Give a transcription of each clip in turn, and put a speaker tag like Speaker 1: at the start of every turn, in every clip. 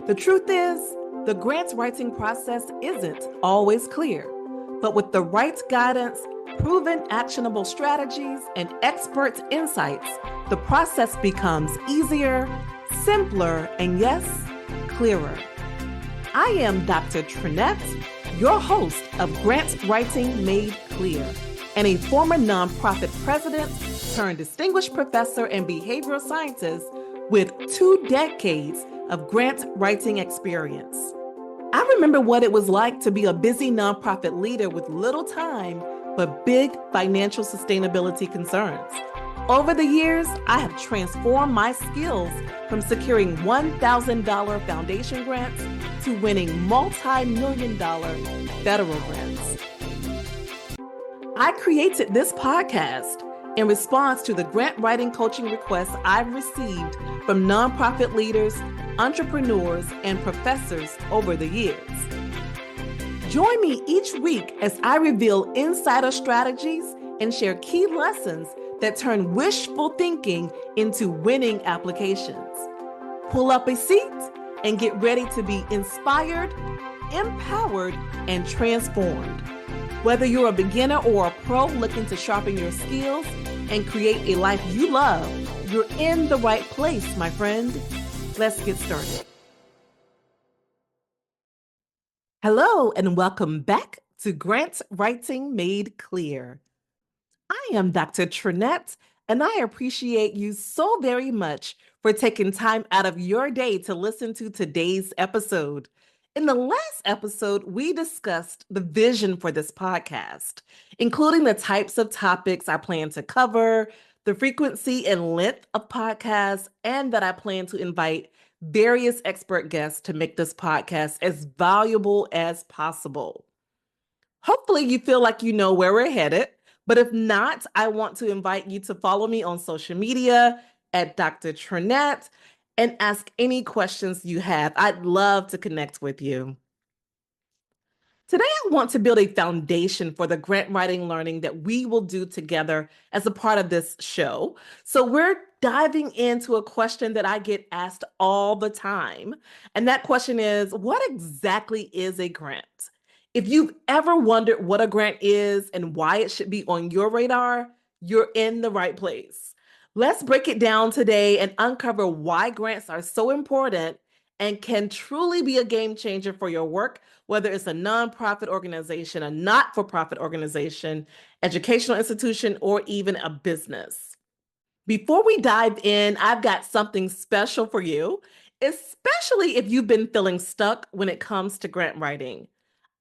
Speaker 1: The truth is, the grants writing process isn't always clear, but with the right guidance, proven actionable strategies, and expert insights, the process becomes easier, simpler, and yes, clearer. I am Dr. Trenette, your host of Grant Writing Made Clear, and a former nonprofit president turned distinguished professor and behavioral scientist with 2 decades of grant writing experience. I remember what it was like to be a busy nonprofit leader with little time but big financial sustainability concerns. Over the years, I have transformed my skills from securing $1,000 foundation grants to winning multi-million-dollar federal grants. I created this podcast in response to the grant writing coaching requests I've received from nonprofit leaders, entrepreneurs, and professors over the years. Join me each week as I reveal insider strategies and share key lessons that turn wishful thinking into winning applications. Pull up a seat and get ready to be inspired, empowered, and transformed. Whether you're a beginner or a pro looking to sharpen your skills and create a life you love, you're in the right place, my friend. Let's get started. Hello, and welcome back to Grant Writing Made Clear. I am Dr. Trenette, and I appreciate you so very much for taking time out of your day to listen to today's episode. In the last episode, we discussed the vision for this podcast, including the types of topics I plan to cover, the frequency and length of podcasts, and that I plan to invite various expert guests to make this podcast as valuable as possible. Hopefully, you feel like you know where we're headed, but if not, I want to invite you to follow me on social media at Dr. Trenette and ask any questions you have. I'd love to connect with you. Today, I want to build a foundation for the grant writing learning that we will do together as a part of this show. So we're diving into a question that I get asked all the time. And that question is, what exactly is a grant? If you've ever wondered what a grant is and why it should be on your radar, you're in the right place. Let's break it down today and uncover why grants are so important and can truly be a game changer for your work, whether it's a nonprofit organization, a not-for-profit organization, educational institution, or even a business. Before we dive in, I've got something special for you, especially if you've been feeling stuck when it comes to grant writing.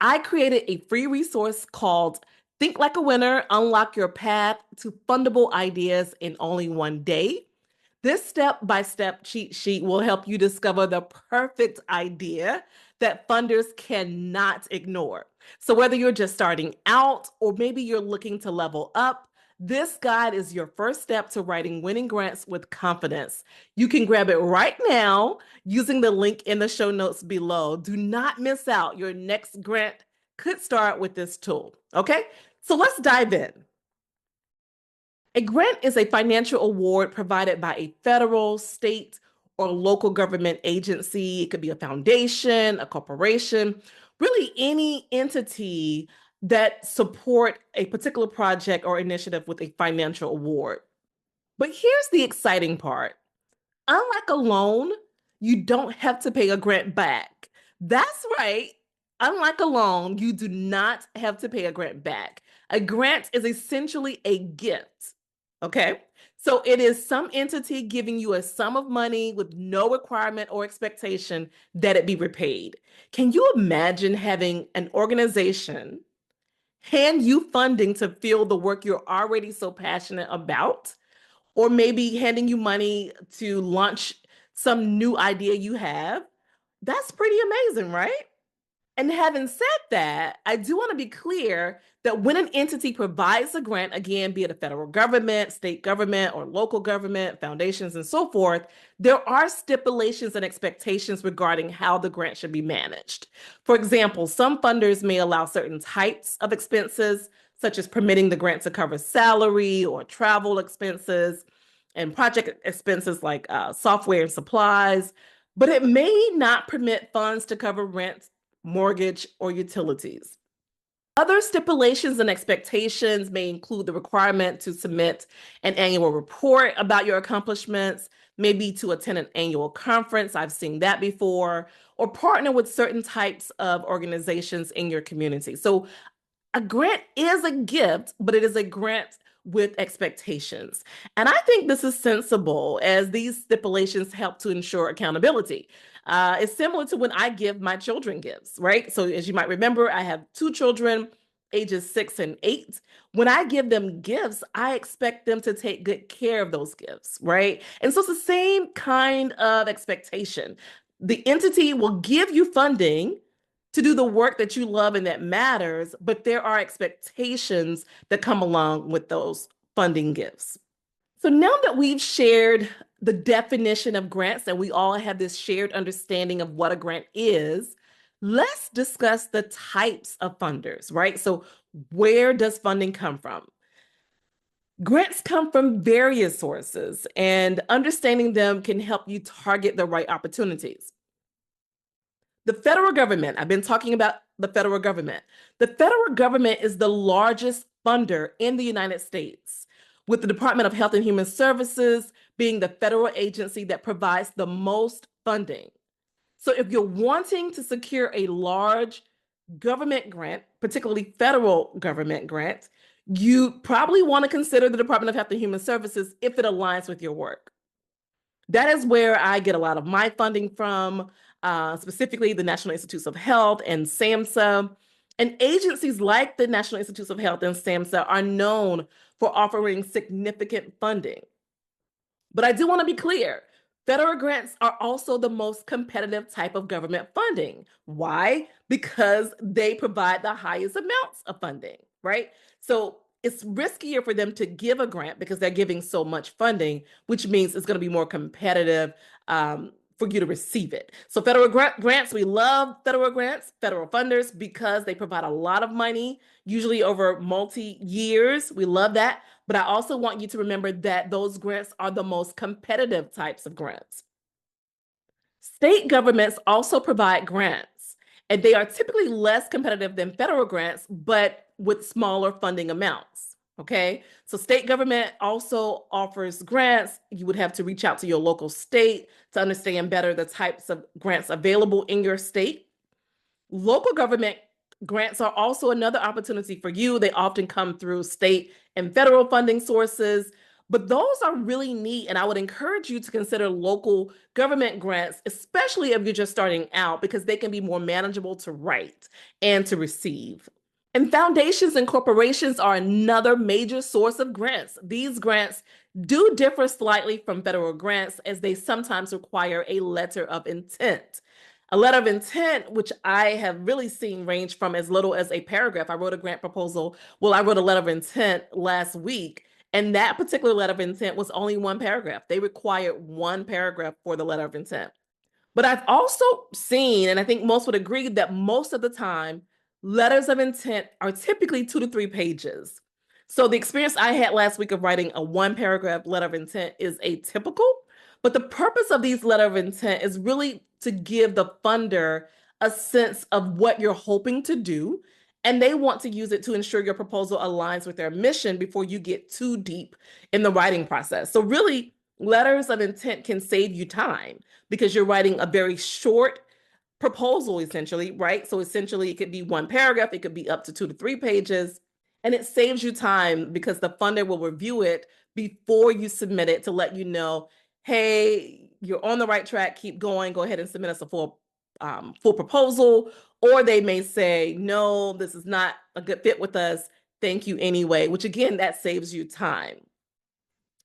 Speaker 1: I created a free resource called Think Like a Winner, Unlock Your Path to Fundable Ideas in Only One Day. This step-by-step cheat sheet will help you discover the perfect idea that funders cannot ignore. So whether you're just starting out or maybe you're looking to level up, this guide is your first step to writing winning grants with confidence. You can grab it right now using the link in the show notes below. Do not miss out. Your next grant could start with this tool. Okay, so let's dive in. A grant is a financial award provided by a federal, state, or local government agency. It could be a foundation, a corporation, really any entity that support a particular project or initiative with a financial award. But here's the exciting part. Unlike a loan, you don't have to pay a grant back. That's right. Unlike a loan, you do not have to pay a grant back. A grant is essentially a gift. Okay, so it is some entity giving you a sum of money with no requirement or expectation that it be repaid. Can you imagine having an organization hand you funding to fuel the work you're already so passionate about? Or maybe handing you money to launch some new idea you have? That's pretty amazing, right? And having said that, I do want to be clear that when an entity provides a grant, again, be it a federal government, state government, or local government, foundations, and so forth, there are stipulations and expectations regarding how the grant should be managed. For example, some funders may allow certain types of expenses, such as permitting the grant to cover salary or travel expenses and project expenses like software and supplies. but it may not permit funds to cover rent, mortgage, or utilities. Other stipulations and expectations may include the requirement to submit an annual report about your accomplishments, maybe to attend an annual conference. I've seen that before, or partner with certain types of organizations in your community. So a grant is a gift, but it is a grant with expectations. And I think this is sensible as these stipulations help to ensure accountability. It's similar to when I give my children gifts, right? So, as you might remember, I have two children, ages 6 and 8. When I give them gifts, I expect them to take good care of those gifts, right? And so it's the same kind of expectation. The entity will give you funding to do the work that you love and that matters, but there are expectations that come along with those funding gifts. So now that we've shared the definition of grants and we all have this shared understanding of what a grant is, let's discuss the types of funders, right? So where does funding come from? Grants come from various sources, and understanding them can help you target the right opportunities. The federal government, I've been talking about the federal government. The federal government is the largest funder in the United States, with the Department of Health and Human Services being the federal agency that provides the most funding. So if you're wanting to secure a large government grant, particularly federal government grant, you probably want to consider the Department of Health and Human Services if it aligns with your work. That is where I get a lot of my funding from, specifically the National Institutes of Health and SAMHSA. And agencies like the National Institutes of Health and SAMHSA are known for offering significant funding. But I do want to be clear. Federal grants are also the most competitive type of government funding. Why? Because they provide the highest amounts of funding, right? So it's riskier for them to give a grant because they're giving so much funding, which means it's going to be more competitive for you to receive it. So federal grants, we love federal grants, federal funders, because they provide a lot of money, usually over multi-years. We love that. But I also want you to remember that those grants are the most competitive types of grants. State governments also provide grants, and they are typically less competitive than federal grants, but with smaller funding amounts. Okay, so state government also offers grants. You would have to reach out to your local state to understand better the types of grants available in your state. Local government grants are also another opportunity for you. They often come through state and federal funding sources, but those are really neat. And I would encourage you to consider local government grants, especially if you're just starting out, because they can be more manageable to write and to receive. And foundations and corporations are another major source of grants. These grants do differ slightly from federal grants as they sometimes require a letter of intent. A letter of intent, which I have really seen range from as little as a paragraph. I wrote a grant proposal. Well, I wrote a letter of intent last week, and that particular letter of intent was only one paragraph. They required one paragraph for the letter of intent. But I've also seen, and I think most would agree, that most of the time, letters of intent are typically 2 to 3 pages. So the experience I had last week of writing a one paragraph letter of intent is atypical. But the purpose of these letter of intent is really to give the funder a sense of what you're hoping to do. And they want to use it to ensure your proposal aligns with their mission before you get too deep in the writing process. So really, letters of intent can save you time because you're writing a very short proposal, essentially, right? So essentially, it could be one paragraph, it could be up to 2 to 3 pages, and it saves you time because the funder will review it before you submit it to let you know, hey, you're on the right track, keep going, go ahead and submit us a full proposal. Or they may say, no, this is not a good fit with us. Thank you anyway, which again, that saves you time.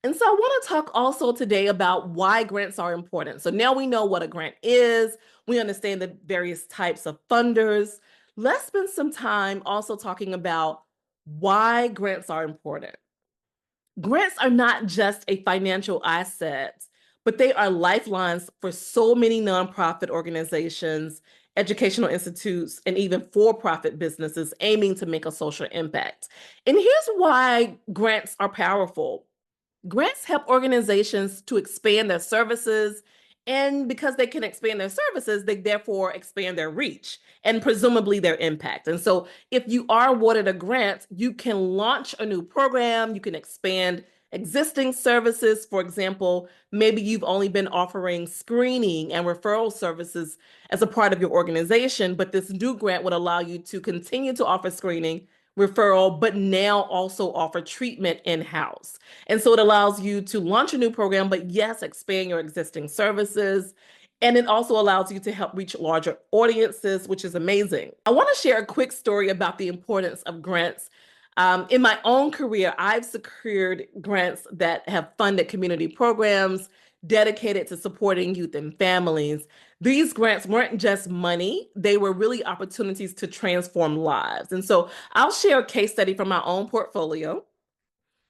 Speaker 1: And so I want to talk also today about why grants are important. So now we know what a grant is. We understand the various types of funders. Let's spend some time also talking about why grants are important. Grants are not just a financial asset, but they are lifelines for so many nonprofit organizations, educational institutes, and even for-profit businesses aiming to make a social impact. And here's why grants are powerful. Grants help organizations to expand their services And because they can expand their services, they therefore expand their reach and presumably their impact. And so, if you are awarded a grant, you can launch a new program, you can expand existing services. For example, maybe you've only been offering screening and referral services as a part of your organization, but this new grant would allow you to continue to offer screening, referral, but now also offer treatment in-house. And so it allows you to launch a new program, but yes, expand your existing services. And it also allows you to help reach larger audiences, which is amazing. I want to share a quick story about the importance of grants. In my own career, I've secured grants that have funded community programs dedicated to supporting youth and families. These grants weren't just money, they were really opportunities to transform lives. And so I'll share a case study from my own portfolio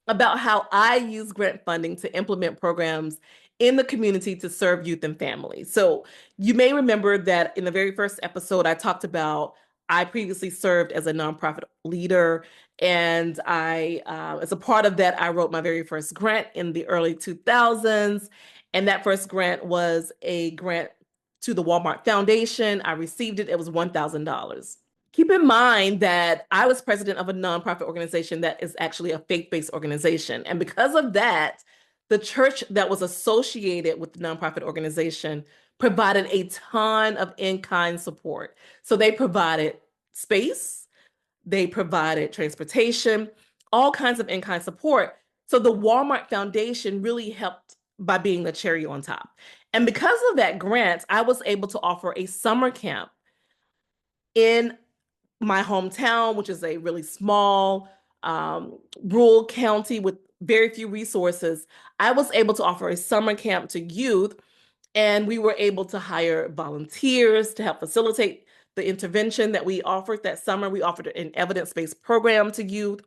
Speaker 1: about how I use grant funding to implement programs in the community to serve youth and families. So you may remember that in the very first episode, I talked about I previously served as a nonprofit leader, and as a part of that, I wrote my very first grant in the early 2000s, and that first grant was a grant to the Walmart Foundation. I received it; it was $1,000. Keep in mind that I was president of a nonprofit organization that is actually a faith-based organization. And because of that, the church that was associated with the nonprofit organization provided a ton of in-kind support. So they provided space, they provided transportation, all kinds of in-kind support. So the Walmart Foundation really helped by being the cherry on top. And because of that grant, I was able to offer a summer camp in my hometown, which is a really small rural county with very few resources. I was able to offer a summer camp to youth, and we were able to hire volunteers to help facilitate the intervention that we offered that summer. We offered an evidence-based program to youth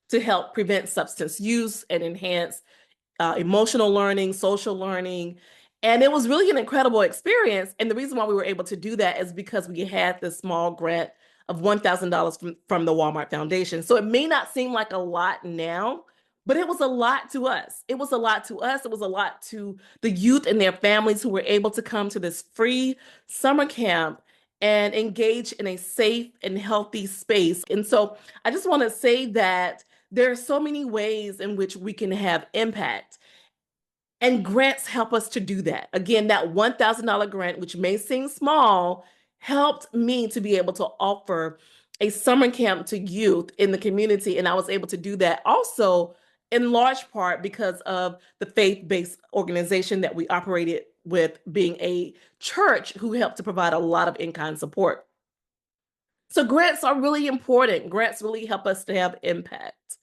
Speaker 1: to help prevent substance use and enhance emotional learning, social learning. And it was really an incredible experience. And the reason why we were able to do that is because we had this small grant of $1,000 from the Walmart Foundation. So it may not seem like a lot now, but it was a lot to us. It was a lot to us. It was a lot to the youth and their families who were able to come to this free summer camp and engage in a safe and healthy space. And so I just want to say that there are so many ways in which we can have impact. And grants help us to do that. Again, that $1,000 grant, which may seem small, helped me to be able to offer a summer camp to youth in the community. And I was able to do that also in large part because of the faith-based organization that we operated with, being a church who helped to provide a lot of in-kind support. So grants are really important. Grants really help us to have impact.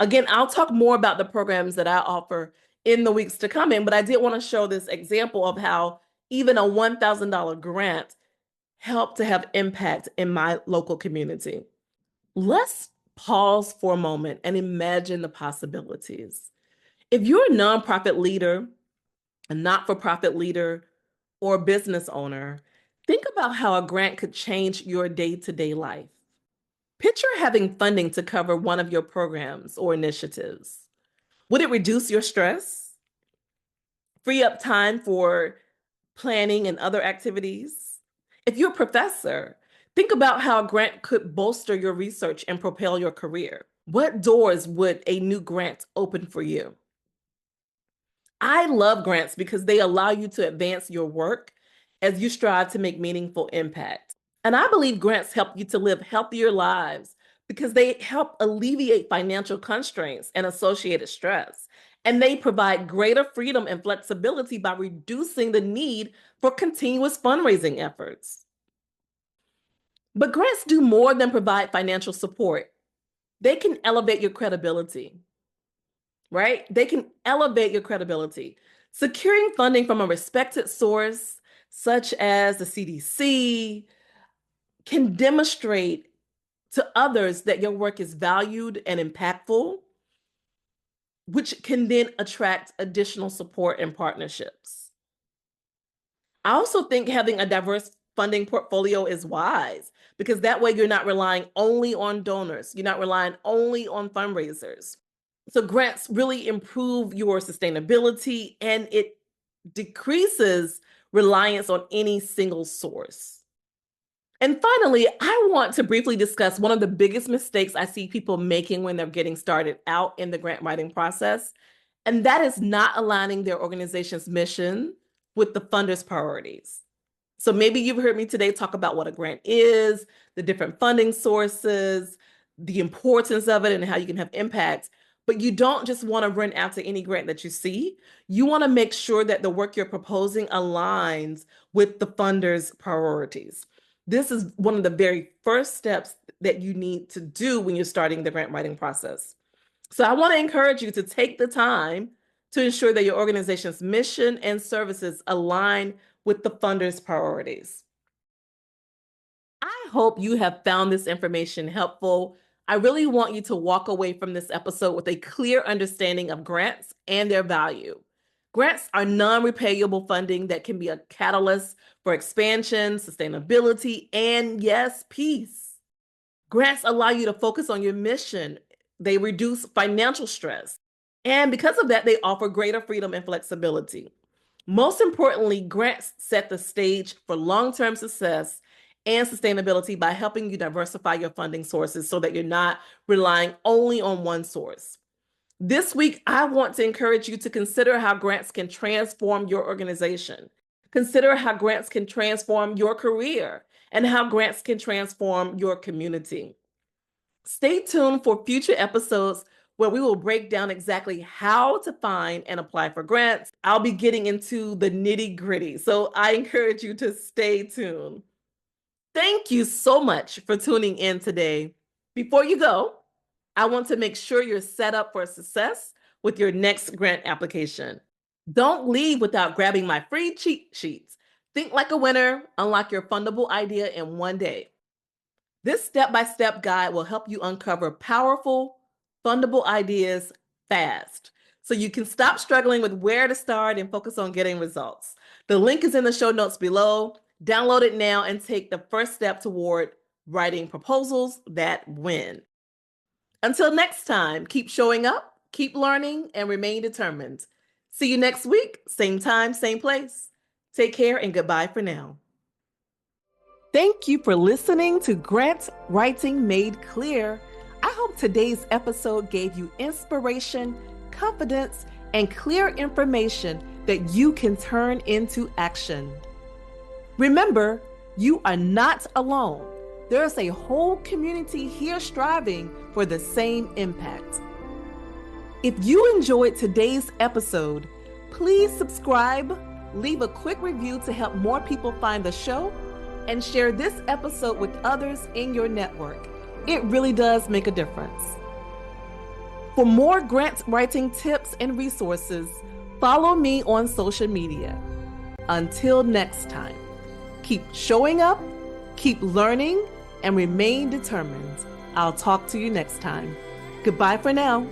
Speaker 1: Again, I'll talk more about the programs that I offer in the weeks to come in, but I did want to show this example of how even a $1,000 grant helped to have impact in my local community. Let's pause for a moment and imagine the possibilities. If you're a nonprofit leader, a not-for-profit leader, or a business owner, think about how a grant could change your day-to-day life. Picture having funding to cover one of your programs or initiatives. Would it reduce your stress? Free up time for planning and other activities? If you're a professor, think about how a grant could bolster your research and propel your career. What doors would a new grant open for you? I love grants because they allow you to advance your work as you strive to make meaningful impact. And I believe grants help you to live healthier lives because they help alleviate financial constraints and associated stress. And they provide greater freedom and flexibility by reducing the need for continuous fundraising efforts. But grants do more than provide financial support. They can elevate your credibility, right? They can elevate your credibility. Securing funding from a respected source, such as the CDC, can demonstrate to others that your work is valued and impactful, which can then attract additional support and partnerships. I also think having a diverse funding portfolio is wise because that way you're not relying only on donors, you're not relying only on fundraisers. So grants really improve your sustainability and it decreases reliance on any single source. And finally, I want to briefly discuss one of the biggest mistakes I see people making when they're getting started out in the grant writing process, and that is not aligning their organization's mission with the funder's priorities. So maybe you've heard me today talk about what a grant is, the different funding sources, the importance of it, and how you can have impact. But you don't just want to run out to any grant that you see. You want to make sure that the work you're proposing aligns with the funder's priorities. This is one of the very first steps that you need to do when you're starting the grant writing process. So I want to encourage you to take the time to ensure that your organization's mission and services align with the funder's priorities. I hope you have found this information helpful. I really want you to walk away from this episode with a clear understanding of grants and their value. Grants are non-repayable funding that can be a catalyst for expansion, sustainability, and yes, peace. Grants allow you to focus on your mission. They reduce financial stress. And because of that, they offer greater freedom and flexibility. Most importantly, grants set the stage for long-term success and sustainability by helping you diversify your funding sources so that you're not relying only on one source. This week, I want to encourage you to consider how grants can transform your organization. Consider how grants can transform your career and how grants can transform your community. Stay tuned for future episodes where we will break down exactly how to find and apply for grants. I'll be getting into the nitty-gritty, so I encourage you to stay tuned. Thank you so much for tuning in today. Before you go, I want to make sure you're set up for success with your next grant application. Don't leave without grabbing my free cheat sheets. Think like a winner, unlock your fundable idea in one day. This step-by-step guide will help you uncover powerful, fundable ideas fast, so you can stop struggling with where to start and focus on getting results. The link is in the show notes below. Download it now and take the first step toward writing proposals that win. Until next time, keep showing up, keep learning, and remain determined. See you next week, same time, same place. Take care and goodbye for now. Thank you for listening to Grant Writing Made Clear. I hope today's episode gave you inspiration, confidence, and clear information that you can turn into action. Remember, you are not alone. There's a whole community here striving for the same impact. If you enjoyed today's episode, please subscribe, leave a quick review to help more people find the show, and share this episode with others in your network. It really does make a difference. For more grant writing tips and resources, follow me on social media. Until next time, keep showing up, keep learning, and remain determined. I'll talk to you next time. Goodbye for now.